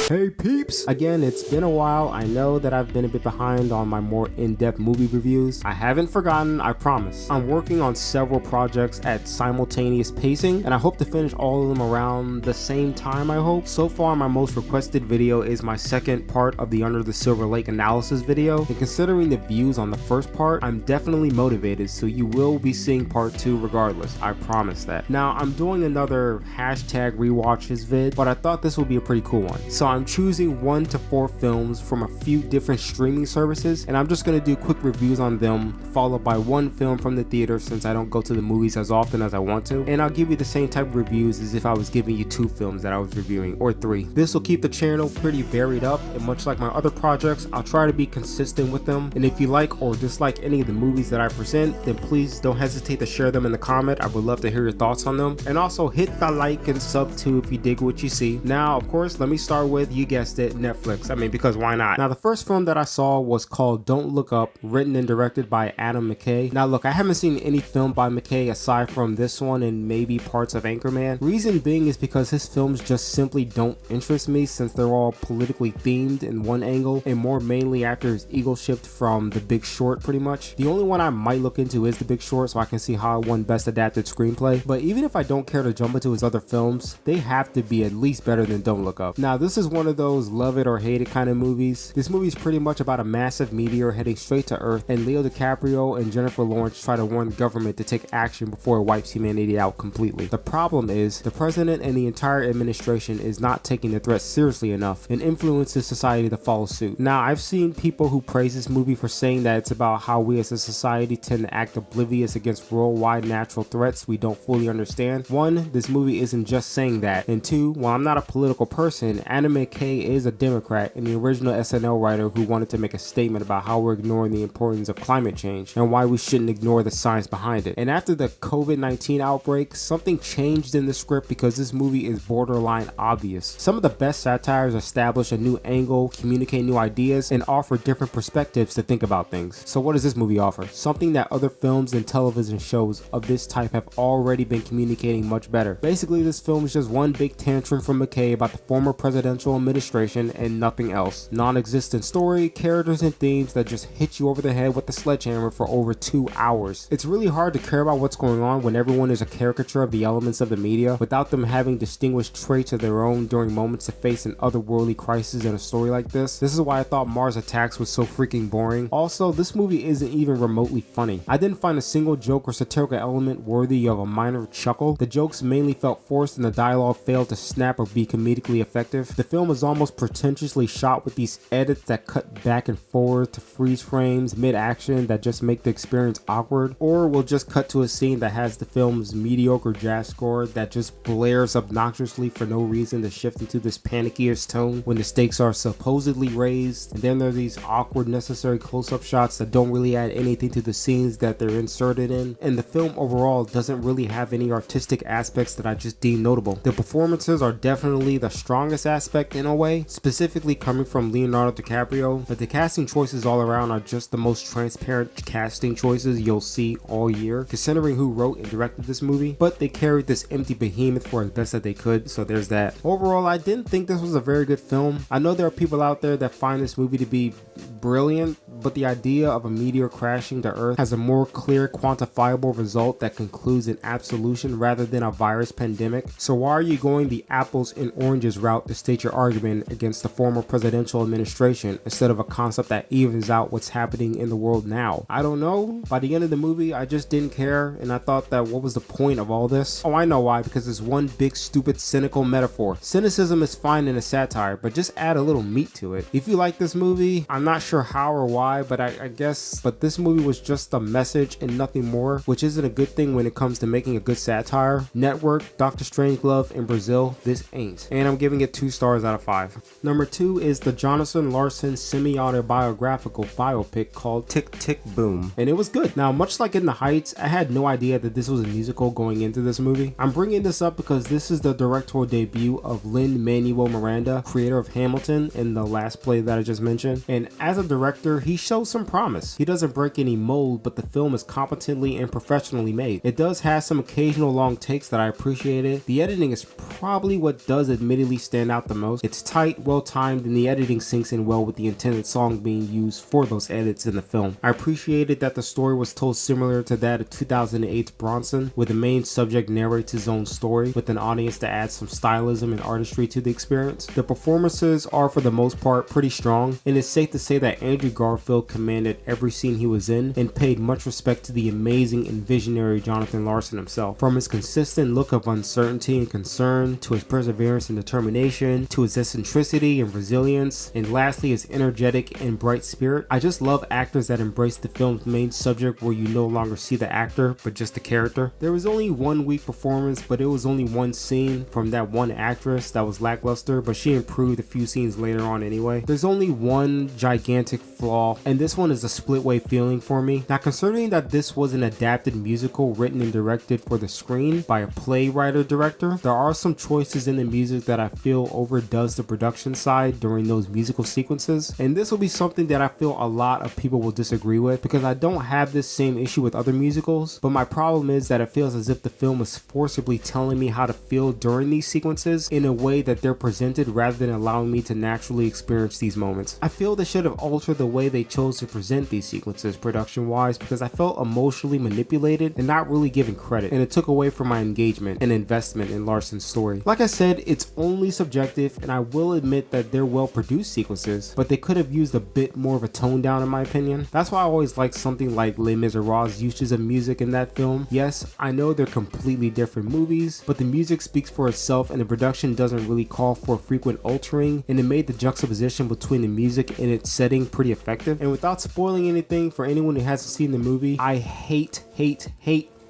Hey peeps! Again, it's been a while. I know that I've been a bit behind on my more in-depth movie reviews. I haven't forgotten, I promise. I'm working on several projects at simultaneous pacing, and I hope to finish all of them around the same time, I hope. So far, my most requested video is my second part of the Under the Silver Lake analysis video, and considering the views on the first part, I'm definitely motivated, so you will be seeing part 2 regardless, I promise that. Now, I'm doing another hashtag rewatches vid, but I thought this would be a pretty cool one. So I'm choosing 1 to 4 films from a few different streaming services, and I'm just going to do quick reviews on them, followed by 1 film from the theater since I don't go to the movies as often as I want to, and I'll give you the same type of reviews as if I was giving you 2 films that I was reviewing, or 3. This will keep the channel pretty varied up, and much like my other projects, I'll try to be consistent with them, and if you like or dislike any of the movies that I present, then please don't hesitate to share them in the comment. I would love to hear your thoughts on them, and also hit the like and sub too if you dig what you see. Now, of course, let me start with, you guessed it, Netflix. I mean, because why not? Now, the first film that I saw was called Don't Look Up, written and directed by Adam McKay. Now, look, I haven't seen any film by McKay aside from this one and maybe parts of Anchorman. Reason being is because his films just simply don't interest me since they're all politically themed in one angle and more mainly after his ego shift from The Big Short pretty much. The only one I might look into is The Big Short so I can see how it won Best Adapted Screenplay, but even if I don't care to jump into his other films, they have to be at least better than Don't Look Up. Now, this is one of those love it or hate it kind of movies. This movie is pretty much about a massive meteor heading straight to Earth, and Leo DiCaprio and Jennifer Lawrence try to warn the government to take action before it wipes humanity out completely. The problem is, the president and the entire administration is not taking the threat seriously enough and influences society to follow suit. Now, I've seen people who praise this movie for saying that it's about how we as a society tend to act oblivious against worldwide natural threats we don't fully understand. 1, this movie isn't just saying that, and 2, while I'm not a political person, Adam McKay is a Democrat and the original SNL writer who wanted to make a statement about how we're ignoring the importance of climate change and why we shouldn't ignore the science behind it. And after the COVID-19 outbreak, something changed in the script because this movie is borderline obvious. Some of the best satires establish a new angle, communicate new ideas, and offer different perspectives to think about things. So what does this movie offer? Something that other films and television shows of this type have already been communicating much better. Basically, this film is just one big tantrum from McKay about the former presidential administration and nothing else. Non-existent story, characters, and themes that just hit you over the head with a sledgehammer for over 2 hours. It's really hard to care about what's going on when everyone is a caricature of the elements of the media without them having distinguished traits of their own during moments to face an otherworldly crisis in a story like this. This is why I thought Mars Attacks was so freaking boring. Also, this movie isn't even remotely funny. I didn't find a single joke or satirical element worthy of a minor chuckle. The jokes mainly felt forced and the dialogue failed to snap or be comedically effective. The film is almost pretentiously shot with these edits that cut back and forth to freeze frames mid-action that just make the experience awkward, or will just cut to a scene that has the film's mediocre jazz score that just blares obnoxiously for no reason to shift into this panicky-ish tone when the stakes are supposedly raised, and then there are these awkward necessary close-up shots that don't really add anything to the scenes that they're inserted in, and the film overall doesn't really have any artistic aspects that I just deem notable. The performances are definitely the strongest aspect in a way, specifically coming from Leonardo DiCaprio, but the casting choices all around are just the most transparent casting choices you'll see all year, considering who wrote and directed this movie, but they carried this empty behemoth for as best that they could, so there's that. Overall, I didn't think this was a very good film. I know there are people out there that find this movie to be brilliant, but the idea of a meteor crashing to Earth has a more clear, quantifiable result that concludes in absolution rather than a virus pandemic. So why are you going the apples and oranges route to state your argument against the former presidential administration instead of a concept that evens out what's happening in the world now? I don't know. By the end of the movie, I just didn't care, and I thought that what was the point of all this? Oh, I know why, because it's one big stupid cynical metaphor. Cynicism is fine in a satire, but just add a little meat to it. If you like this movie, I'm not sure how or why, but I guess, but this movie was just a message and nothing more, which isn't a good thing when it comes to making a good satire. Network, Dr. Strangelove, and Brazil, this ain't. And I'm giving it 2 stars out of 5. Number 2 is the Jonathan Larson semi-autobiographical biopic called Tick Tick Boom, and it was good. Now, much like In the Heights, I had no idea that this was a musical going into this movie. I'm bringing this up because this is the directorial debut of Lin-Manuel Miranda, creator of Hamilton and the last play that I just mentioned, and as a director, he he shows some promise. He doesn't break any mold, but the film is competently and professionally made. It does have some occasional long takes that I appreciated. The editing is probably what does admittedly stand out the most. It's tight, well timed, and the editing sinks in well with the intended song being used for those edits in the film. I appreciated that the story was told similar to that of 2008's Bronson, where the main subject narrates his own story with an audience to add some stylism and artistry to the experience. The performances are for the most part pretty strong, and it's safe to say that Andrew Garfield commanded every scene he was in and paid much respect to the amazing and visionary Jonathan Larson himself. From his consistent look of uncertainty and concern, to his perseverance and determination, to his eccentricity and resilience, and lastly his energetic and bright spirit. I just love actors that embrace the film's main subject where you no longer see the actor but just the character. There was only one weak performance, but it was only one scene from that one actress that was lackluster, but she improved a few scenes later on anyway. There's only one gigantic flaw, and this one is a split way feeling for me. Now, considering that this was an adapted musical written and directed for the screen by a playwriter-director, there are some choices in the music that I feel overdoes the production side during those musical sequences, and this will be something that I feel a lot of people will disagree with, because I don't have this same issue with other musicals, but my problem is that it feels as if the film is forcibly telling me how to feel during these sequences in a way that they're presented rather than allowing me to naturally experience these moments. I feel they should have altered the way they chose to present these sequences production wise, because I felt emotionally manipulated and not really given credit, and it took away from my engagement and investment in Larson's story. Like I said, it's only subjective, and I will admit that they're well produced sequences, but they could have used a bit more of a tone down in my opinion. That's why I always like something like Les Miserables' uses of music in that film. Yes, I know they're completely different movies, but the music speaks for itself and the production doesn't really call for frequent altering, and it made the juxtaposition between the music and its setting pretty effective. And without spoiling anything for anyone who hasn't seen the movie, I hate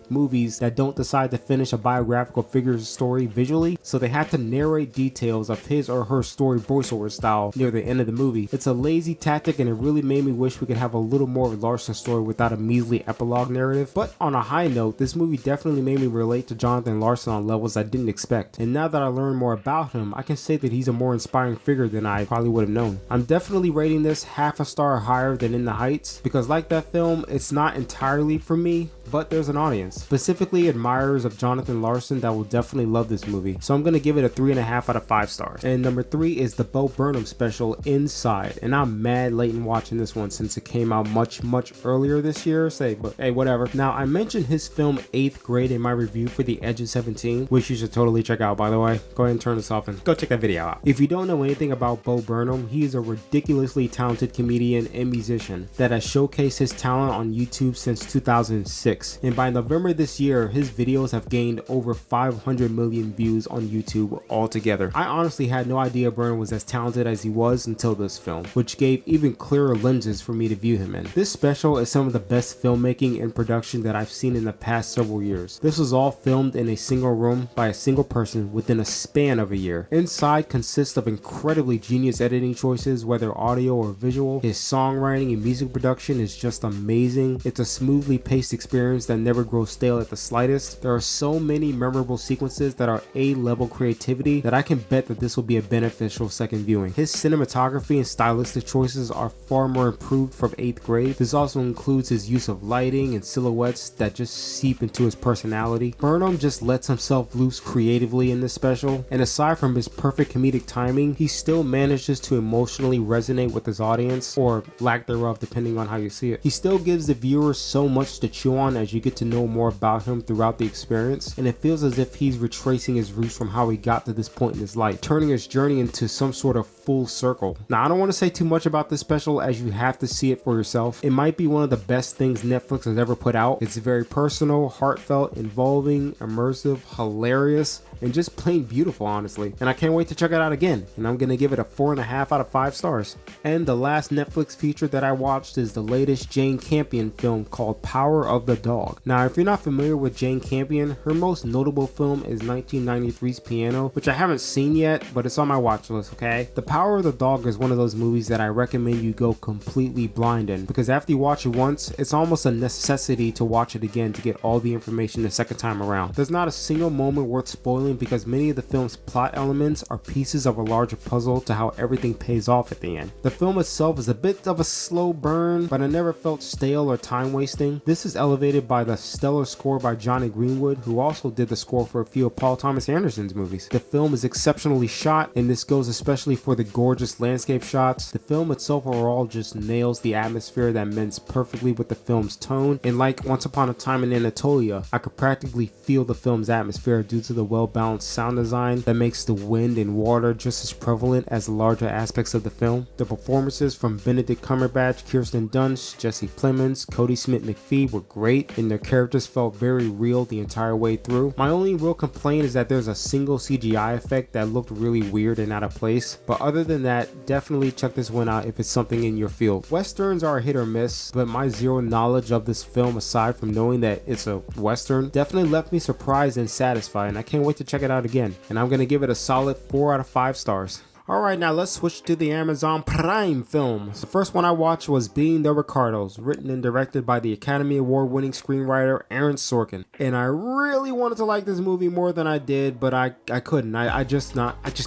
movies that don't decide to finish a biographical figure's story visually, so they have to narrate details of his or her story voiceover style near the end of the movie. It's a lazy tactic, and it really made me wish we could have a little more of Larson's story without a measly epilogue narrative. But on a high note, this movie definitely made me relate to Jonathan Larson on levels I didn't expect, and now that I learned more about him, I can say that he's a more inspiring figure than I probably would have known. I'm definitely rating this half a star higher than In the Heights, because like that film, it's not entirely for me, but there's an audience, specifically admirers of Jonathan Larson, that will definitely love this movie. So I'm gonna give it a 3.5 out of 5 stars. And number 3 is the Bo Burnham special, Inside. And I'm mad late in watching this one since it came out much earlier this year, but hey, whatever. Now, I mentioned his film 8th Grade in my review for The Edge of 17, which you should totally check out, by the way. Go ahead and turn this off and go check that video out. If you don't know anything about Bo Burnham, he is a ridiculously talented comedian and musician that has showcased his talent on YouTube since 2006. And by November this year, his videos have gained over 500 million views on YouTube altogether. I honestly had no idea Burnham was as talented as he was until this film, which gave even clearer lenses for me to view him in. This special is some of the best filmmaking and production that I've seen in the past several years. This was all filmed in a single room by a single person within a span of a year. Inside consists of incredibly genius editing choices, whether audio or visual. His songwriting and music production is just amazing. It's a smoothly paced experience that never grows stale at the slightest. There are so many memorable sequences that are A-level creativity that I can bet that this will be a beneficial second viewing. His cinematography and stylistic choices are far more improved from 8th Grade. This also includes his use of lighting and silhouettes that just seep into his personality. Burnham just lets himself loose creatively in this special, and aside from his perfect comedic timing, he still manages to emotionally resonate with his audience, or lack thereof depending on how you see it. He still gives the viewer so much to chew on as you get to know more about him throughout the experience, and it feels as if he's retracing his roots from how he got to this point in his life, turning his journey into some sort of full circle. Now, I don't want to say too much about this special, as you have to see it for yourself. It might be one of the best things Netflix has ever put out. It's very personal, heartfelt, involving, immersive, hilarious, and just plain beautiful, honestly. And I can't wait to check it out again, and I'm gonna give it a 4.5 out of 5 stars. And the last Netflix feature that I watched is the latest Jane Campion film called Power of the dog. Now, if you're not familiar with Jane Campion, her most notable film is 1993's Piano, which I haven't seen yet, but it's on my watch list, okay? The Power of the Dog is one of those movies that I recommend you go completely blind in, because after you watch it once, it's almost a necessity to watch it again to get all the information the second time around. There's not a single moment worth spoiling because many of the film's plot elements are pieces of a larger puzzle to how everything pays off at the end. The film itself is a bit of a slow burn, but I never felt stale or time wasting. This is elevated by the stellar score by Johnny Greenwood, who also did the score for a few of Paul Thomas Anderson's movies. The film is exceptionally shot, and this goes especially for the gorgeous landscape shots. The film itself overall just nails the atmosphere that mends perfectly with the film's tone, and like Once Upon a Time in Anatolia, I could practically feel the film's atmosphere due to the well-balanced sound design that makes the wind and water just as prevalent as the larger aspects of the film. The performances from Benedict Cumberbatch, Kirsten Dunst, Jesse Plemons, Cody Smith-McPhee were great, and their characters felt very real the entire way through. My only real complaint is that there's a single CGI effect that looked really weird and out of place, but other than that, definitely check this one out if it's something in your field. Westerns are a hit or miss, but my zero knowledge of this film, aside from knowing that it's a Western, definitely left me surprised and satisfied, and I can't wait to check it out again. And I'm gonna give it a solid 4 out of 5 stars. Alright, now let's switch to the Amazon Prime films. The first one I watched was Being the Ricardos, written and directed by the Academy Award winning screenwriter Aaron Sorkin. And I really wanted to like this movie more than I did, but I couldn't. I just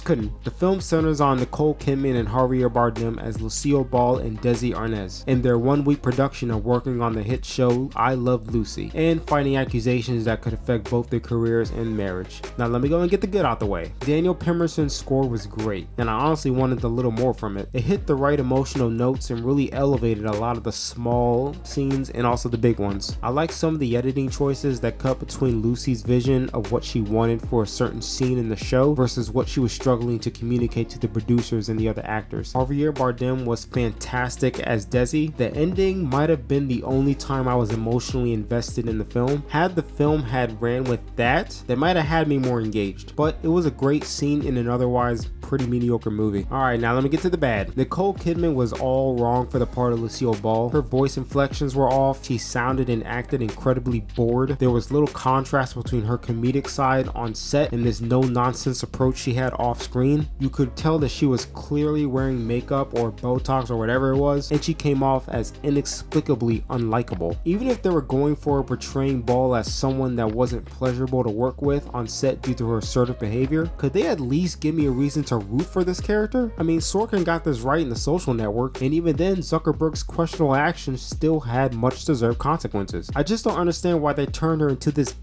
couldn't. The film centers on Nicole Kidman and Javier Bardem as Lucille Ball and Desi Arnaz in their one-week production of working on the hit show I Love Lucy, and fighting accusations that could affect both their careers and marriage. Now let me go and get the good out the way. Daniel Pemberson's score was great, and I honestly wanted a little more from it. It hit the right emotional notes and really elevated a lot of the small scenes and also the big ones. I like some of the editing choices that cut between Lucy's vision of what she wanted for a certain scene in the show versus what she was struggling to communicate to the producers and the other actors. Javier Bardem was fantastic as Desi. The ending might have been the only time I was emotionally invested in the film. Had the film had ran with that might have had me more engaged, but it was a great scene in an otherwise pretty mediocre movie. Alright, now let me get to the bad. Nicole Kidman was all wrong for the part of Lucille Ball. Her voice inflections were off. She sounded and acted incredibly bored. There was little contrast between her comedic side on set and this no-nonsense approach she had off screen. You could tell that she was clearly wearing makeup or Botox or whatever it was, and she came off as inexplicably unlikable. Even if they were going for portraying Ball as someone that wasn't pleasurable to work with on set due to her assertive behavior, could they at least give me a reason to root for this character? I mean, Sorkin got this right in The Social Network, and even then Zuckerberg's questionable actions still had much deserved consequences. I just don't understand why they turned her into this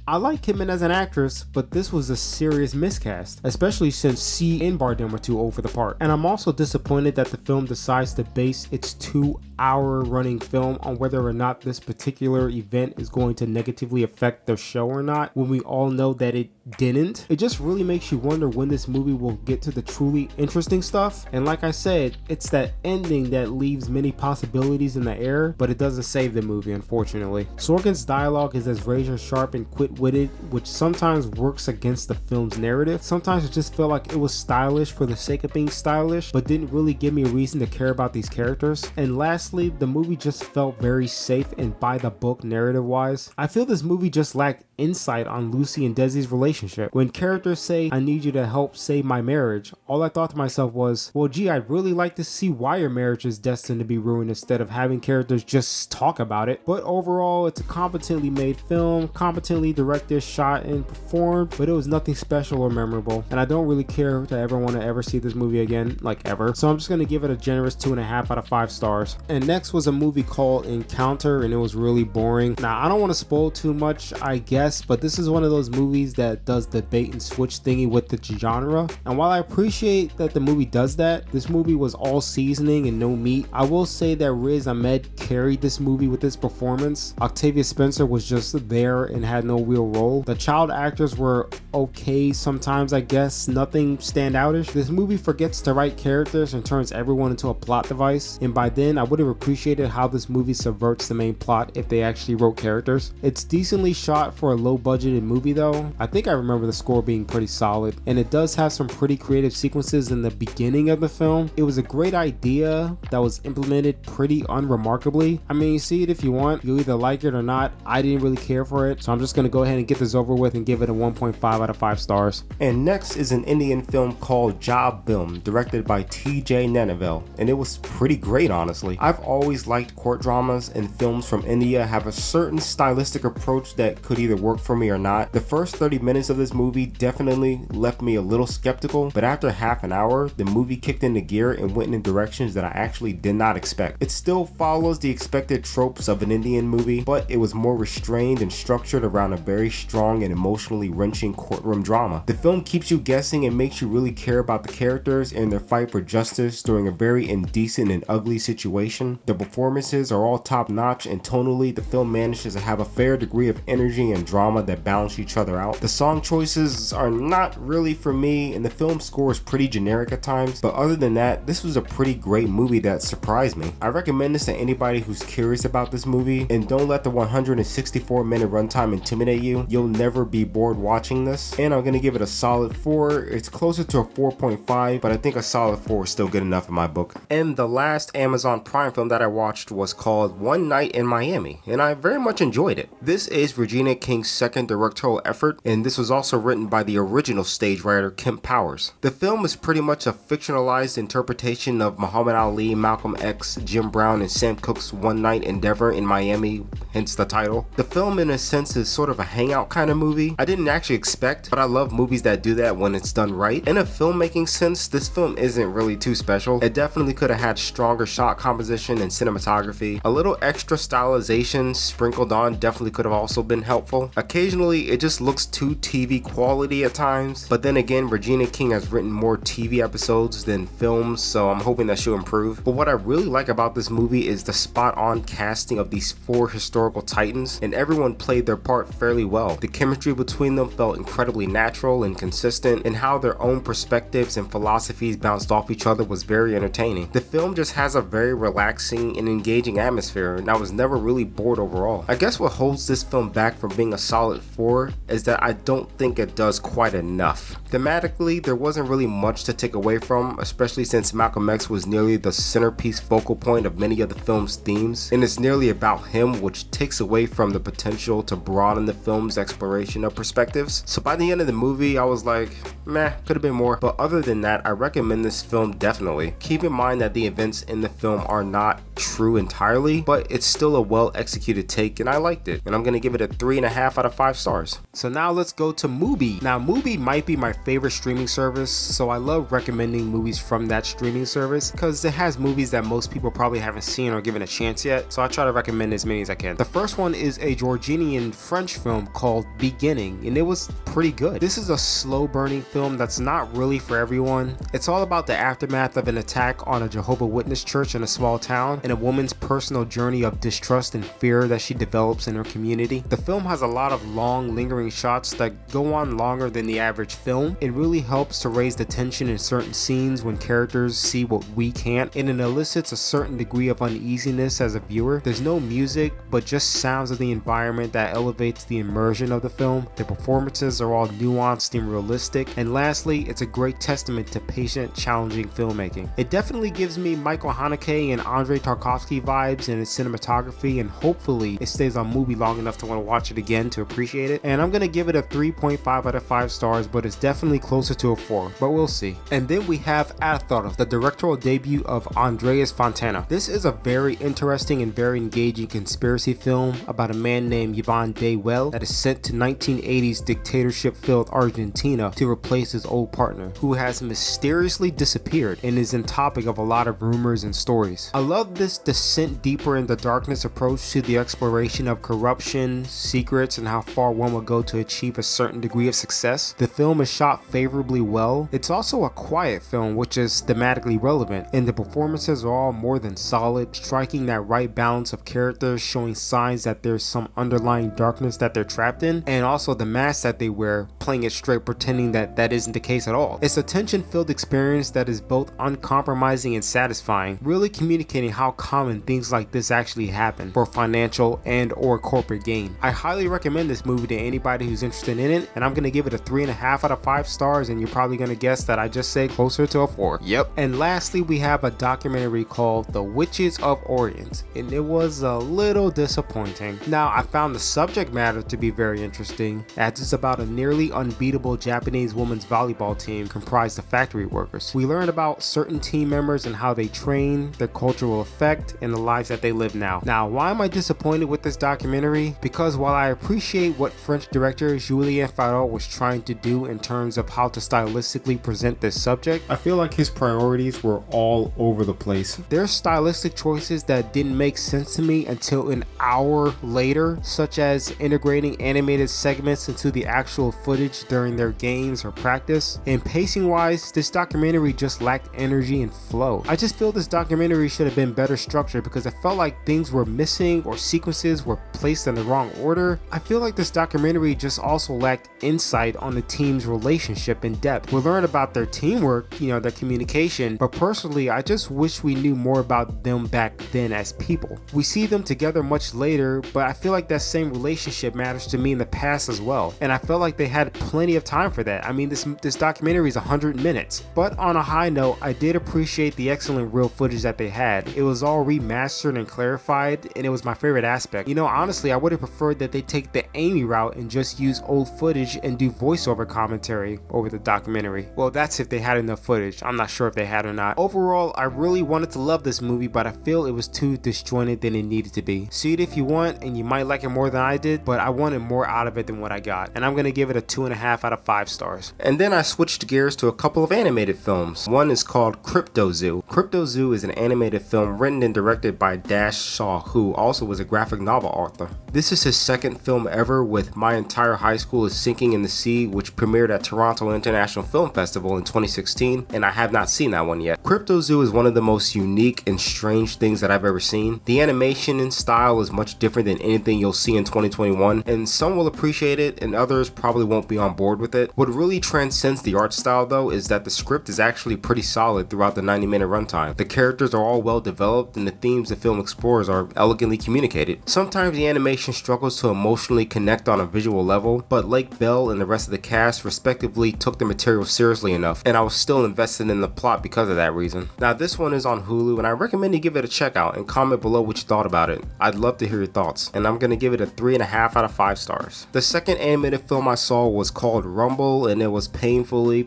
I like Kidman as an actress, but this was a serious miscast, especially since she and Bardem were too old for the part. And I'm also disappointed that the film decides to base its 2-hour running film on whether or not this particular event is going to negatively affect the show or not, when we all know that it didn't. It just really makes you wonder when this movie will get to the truly interesting stuff. And like I said, it's that ending that leaves many possibilities in the air, but it doesn't save the movie, unfortunately. Sorkin's dialogue is as razor sharp and quick-witted, which sometimes works against the film's narrative. Sometimes it just felt like it was stylish for the sake of being stylish, but didn't really give me a reason to care about these characters. And lastly, the movie just felt very safe and by the book narrative-wise. I feel this movie just lacked insight on Lucy and Desi's relationship. When characters say, "I need you to help save my marriage," all I thought to myself was, well gee, I'd really like to see why your marriage is destined to be ruined instead of having characters just talk about it. But overall, it's a competently made film, competently directed, shot, and performed, but it was nothing special or memorable, and I don't really care to ever want to ever see this movie again, like ever. So I'm just going to give it a generous 2.5 out of 5 stars. And next was a movie called Encounter, and it was really boring. Now, I don't want to spoil too much, I guess, but this is one of those movies that does the bait and switch thingy with the genre. And while I appreciate that the movie does that, this movie was all seasoning and no meat. I will say that Riz Ahmed carried this movie with his performance. Octavia Spencer was just there and had no wheel role. The child actors were okay sometimes, I guess, nothing standoutish. This movie forgets to write characters and turns everyone into a plot device, and by then I would have appreciated how this movie subverts the main plot if they actually wrote characters. It's decently shot for a low budgeted movie though. I think I remember the score being pretty solid, and it does have some pretty creative sequences in the beginning of the film. It was a great idea that was implemented pretty unremarkably. I mean, you see it if you want, you'll either like it or not. I didn't really care for it, so I'm just gonna go ahead and get this over with and give it a 1.5 out of 5 stars. And next is an Indian film called Job Bim, directed by T.J. Nanavelle, and it was pretty great, honestly. I've always liked court dramas, and films from India have a certain stylistic approach that could either work for me or not. The first 30 minutes of this movie definitely left me a little skeptical, but after half an hour, the movie kicked into gear and went in directions that I actually did not expect. It still follows the expected tropes of an Indian movie, but it was more restrained and structured around a very strong and emotionally wrenching courtroom drama. The film keeps you guessing and makes you really care about the characters and their fight for justice during a very indecent and ugly situation. The performances are all top notch, and tonally the film manages to have a fair degree of energy and drama that balance each other out. The song choices are not really for me, and the film score is pretty generic at times, but other than that, this was a pretty great movie that surprised me. I recommend this to anybody who's curious about this movie, and don't let the 164-minute runtime intimidate you. You'll never be bored watching this, and I'm gonna give it a solid 4. It's closer to a 4.5, but I think a solid 4 is still good enough in my book. And the last Amazon Prime film that I watched was called One Night in Miami, and I very much enjoyed it. This is Regina King's second directorial effort, and this was also written by the original stage writer Kemp Powers. The film is pretty much a fictionalized interpretation of Muhammad Ali, Malcolm X, Jim Brown, and Sam Cooke's one-night endeavor in Miami, hence the title. The film in a sense is sort of a hangout kind of movie. I didn't actually expect, but I love movies that do that when it's done right. In a filmmaking sense, this film isn't really too special. It definitely could have had stronger shot composition and cinematography. A little extra stylization sprinkled on definitely could have also been helpful. Occasionally, it just looks too TV quality at times, but then again, Regina King has written more TV episodes than films, so I'm hoping that she'll improve. But what I really like about this movie is the spot-on casting of these 4 historical titans, and everyone played their part fairly well. The chemistry between them felt incredibly natural and consistent, and how their own perspectives and philosophies bounced off each other was very entertaining. The film just has a very relaxing and engaging atmosphere, and I was never really bored overall. I guess what holds this film back from being a solid 4 is that I don't think it does quite enough. Thematically, there wasn't really much to take away from, especially since Malcolm X was nearly the centerpiece focal point of many of the film's themes, and it's nearly about him, which takes away from the potential to broaden the film's exploration of perspectives. So by the end of the movie, I was like, meh, could have been more. But other than that, I recommend this film definitely. Keep in mind that the events in the film are not true entirely, but it's still a well executed take, and I liked it, and I'm gonna give it a 3.5 out of 5 stars. So now let's go to Mubi. Now Mubi might be my favorite streaming service, so I love recommending movies from that streaming service because it has movies that most people probably haven't seen or given a chance yet, so I try to recommend as many as I can. The first one is a Georgian French film called Beginning, and it was pretty good. This is a slow burning film that's not really for everyone. It's all about the aftermath of an attack on a Jehovah's Witness church in a small town, and a woman's personal journey of distrust and fear that she develops in her community. The film has a lot of long lingering shots that go on longer than the average film. It really helps to raise the tension in certain scenes when characters see what we can't, and it elicits a certain degree of uneasiness as a viewer. There's no music, but just sounds of the environment that elevates the immersion of the film. The performances are all nuanced and realistic, and lastly, it's a great testament to patient, challenging filmmaking. It definitely gives me Michael Haneke and Andrei Tarkovsky vibes in its cinematography, and hopefully it stays on Mubi long enough to want to watch it again to appreciate it. And I'm gonna give it a 3.5 out of 5 stars, but it's definitely closer to a 4, but we'll see. And then we have Athar, the directorial debut of Andreas Fontana. This is a very interesting and very engaging conspiracy film about a man named Yvonne Daywell that is sent to 1980s dictatorship-filled Argentina to replace his old partner, who has mysteriously disappeared and is in topic of a lot of rumors and stories. I love this descent deeper in the darkness approach to the exploration of corruption, secrets, and how far one will go to achieve a certain degree of success. The film is shot favorably well. It's also a quiet film, which is thematically relevant, and the performances are all more than solid, striking that right balance of characters showing signs that there's some underlying darkness that they're they're trapped in, and also the mask that they wear, playing it straight, pretending that that isn't the case at all. It's a tension-filled experience that is both uncompromising and satisfying, really communicating how common things like this actually happen for financial and or corporate gain. I highly recommend this movie to anybody who's interested in it, and I'm gonna give it a 3.5 out of 5 stars, and you're probably gonna guess that I just said closer to a 4. Yep. And lastly, we have a documentary called The Witches of Orient, and it was a little disappointing. Now, I found the subject matter to be very interesting, as it's about a nearly unbeatable Japanese women's volleyball team comprised of factory workers. We learn about certain team members and how they train, their cultural effect, and the lives that they live now. Now, why am I disappointed with this documentary? Because while I appreciate what French director Julien Farot was trying to do in terms of how to stylistically present this subject, I feel like his priorities were all over the place. There's stylistic choices that didn't make sense to me until an hour later, such as integrating animated segments into the actual footage during their games or practice. And pacing wise, this documentary just lacked energy and flow. I just feel this documentary should have been better structured because I felt like things were missing or sequences were placed in the wrong order. I feel like this documentary just also lacked insight on the team's relationship in depth. We learned about their teamwork, their communication, but personally, I just wish we knew more about them back then as people. We see them together much later, but I feel like that same relationship matters to me in the past as well, and I felt like they had plenty of time for that. I mean, this documentary is 100 minutes, but on a high note, I did appreciate the excellent real footage that they had. It was all remastered and clarified, and it was my favorite aspect. Honestly, I would have preferred that they take the Amy route and just use old footage and do voiceover commentary over the documentary. Well, that's if they had enough footage. I'm not sure if they had or not. Overall, I really wanted to love this movie, but I feel it was too disjointed than it needed to be. See it if you want, and you might like it more than I did, but I wanted more out of it than what I got, and I'm gonna give it a 2.5 out of 5 stars. And then I switched gears to a couple of animated films. One is called Cryptozoo. Cryptozoo is an animated film written and directed by Dash Shaw, who also was a graphic novel author. This is his second film ever, with My Entire High School is Sinking in the Sea, which premiered at Toronto International Film Festival in 2016, and I have not seen that one yet. Cryptozoo is one of the most unique and strange things that I've ever seen. The animation and style is much different than anything you'll see in 2021, and some will appreciate it and others probably won't be on board with it. What really transcends the art style though is that the script is actually pretty solid throughout the 90-minute runtime. The characters are all well developed and the themes the film explores are elegantly communicated. Sometimes the animation struggles to emotionally connect on a visual level, but Lake Bell and the rest of the cast respectively took the material seriously enough, and I was still invested in the plot because of that reason. Now this one is on Hulu, and I recommend you give it a check out and comment below what you thought about it. I'd love to hear your thoughts, and I'm gonna give it a 3.5 out of 5 stars. The second animated film I saw was called Rumble, and it was painfully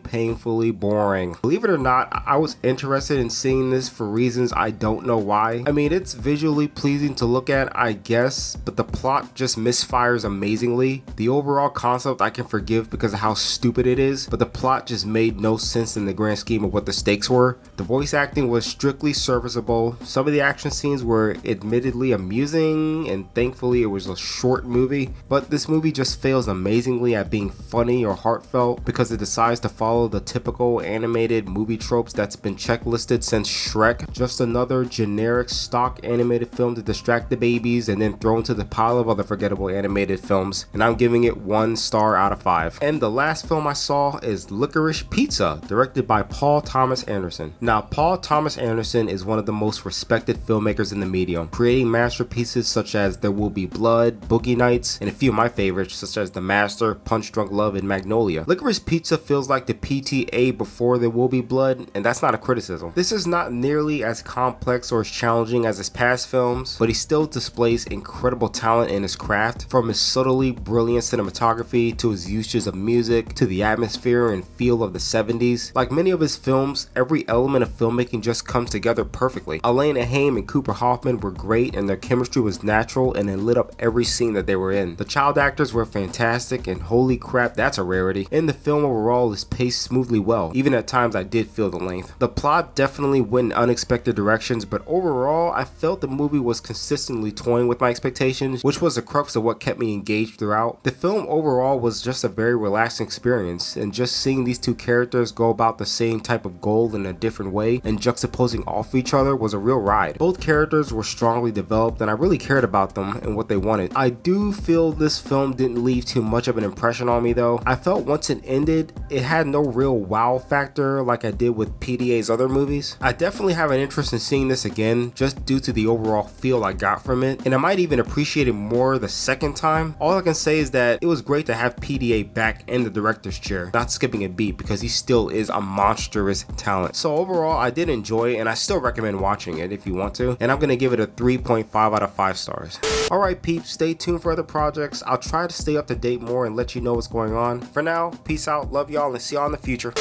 boring. Believe it or not, I was interested in seeing this for reasons I don't know why. I mean, it's visually pleasing to look at, I guess, but the plot just misfires amazingly. The overall concept I can forgive because of how stupid it is, but the plot just made no sense in the grand scheme of what the stakes were. The voice acting was strictly serviceable. Some of the action scenes were admittedly amusing, and thankfully it was a short movie, but this movie just fails amazingly at being funny or heartfelt because it decides to follow the typical animated movie tropes that's been checklisted since Shrek. Just another generic stock animated film to distract the babies and then thrown to the pile of other forgettable animated films, and I'm giving it 1 star out of 5. And the last film I saw is Licorice Pizza, directed by Paul Thomas Anderson. Now, Paul Thomas Anderson is one of the most respected filmmakers in the medium, creating masterpieces such as There Will Be Blood, Boogie Nights, and a few of my favorites such as The Master, Punch Drunk Love, and Magnolia. Licorice Pizza feels like the PTA before There Will Be Blood, and that's not a criticism. This is not nearly as complex or as challenging as his past films, but he still displays incredible talent in his craft, from his subtly brilliant cinematography to his uses of music to the atmosphere and feel of the 70s. Like many of his films, every element of filmmaking just comes together perfectly. Elena Haim and Cooper Hoffman were great, and their chemistry was natural and it lit up every scene that they were in. The child actors were fantastic, and holy crap, that's a rarity. And the film overall is paced smoothly well. Even at times I did feel the length. The plot definitely went in unexpected directions, but overall I felt the movie was consistently toying with my expectations, which was the crux of what kept me engaged throughout. The film overall was just a very relaxing experience, and just seeing these two characters go about the same type of goal in a different way and juxtaposing off each other was a real ride. Both characters were strongly developed, and I really cared about them and what they wanted. I do feel feel this film didn't leave too much of an impression on me though. I felt once it ended, it had no real wow factor like I did with PDA's other movies. I definitely have an interest in seeing this again just due to the overall feel I got from it, and I might even appreciate it more the second time. All I can say is that it was great to have PDA back in the director's chair, not skipping a beat, because he still is a monstrous talent. So overall, I did enjoy it, and I still recommend watching it if you want to, and I'm gonna give it a 3.5 out of 5 stars. Alright peeps, stay tuned for other projects. I'll try to stay up to date more and let you know what's going on. For now, peace out, love y'all, and see y'all in the future.